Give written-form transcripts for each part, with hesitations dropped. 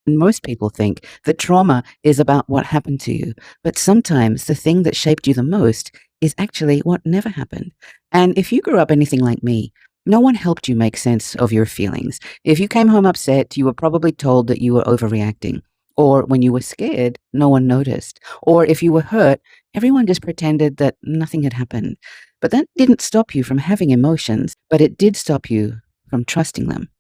Most people think that trauma is about what happened to you, but sometimes the thing that shaped you the most is actually what never happened. And if you grew up anything like me, no one helped you make sense of your feelings. If you came home upset, you were probably told that you were overreacting. Or when you were scared, no one noticed. Or if you were hurt, everyone just pretended that nothing had happened. But that didn't stop you from having emotions, but it did stop you from trusting them.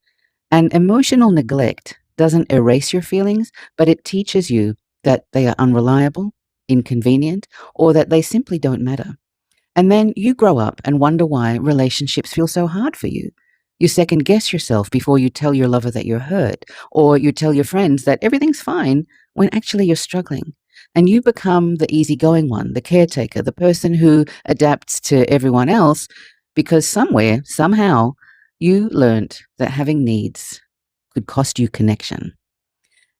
And emotional neglect doesn't erase your feelings, but it teaches you that they are unreliable, inconvenient, or that they simply don't matter. And then you grow up and wonder why relationships feel so hard for you. You second guess yourself before you tell your lover that you're hurt, or you tell your friends that everything's fine when actually you're struggling. And you become the easygoing one, the caretaker, the person who adapts to everyone else because somewhere, somehow, you learned that having needs could cost you connection.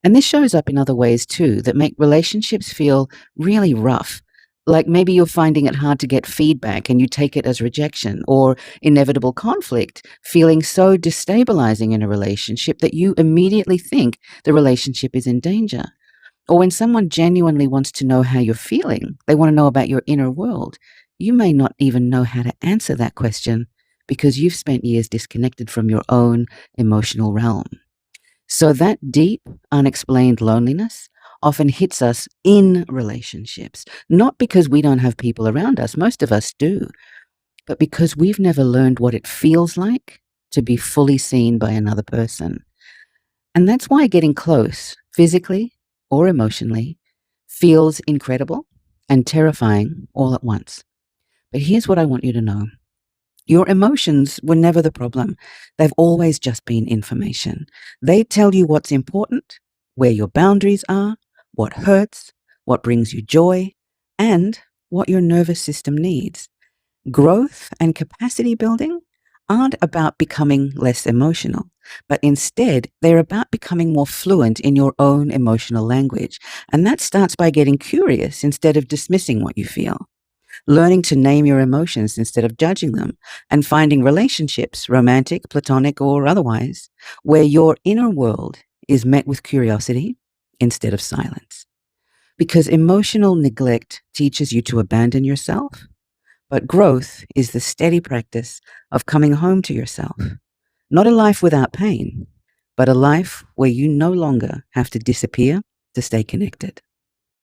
And this shows up in other ways too that make relationships feel really rough. Like maybe you're finding it hard to get feedback and you take it as rejection, or inevitable conflict, feeling so destabilizing in a relationship that you immediately think the relationship is in danger. Or when someone genuinely wants to know how you're feeling, they want to know about your inner world, you may not even know how to answer that question because you've spent years disconnected from your own emotional realm. So that deep, unexplained loneliness often hits us in relationships, not because we don't have people around us, most of us do, but because we've never learned what it feels like to be fully seen by another person. And that's why getting close, physically or emotionally, feels incredible and terrifying all at once. But here's what I want you to know. Your emotions were never the problem. They've always just been information. They tell you what's important, where your boundaries are, what hurts, what brings you joy, and what your nervous system needs. Growth and capacity building aren't about becoming less emotional, but instead they're about becoming more fluent in your own emotional language. And that starts by getting curious instead of dismissing what you feel, learning to name your emotions instead of judging them, and finding relationships, romantic, platonic, or otherwise, where your inner world is met with curiosity instead of silence. Because emotional neglect teaches you to abandon yourself, but growth is the steady practice of coming home to yourself. Not a life without pain, but a life where you no longer have to disappear to stay connected.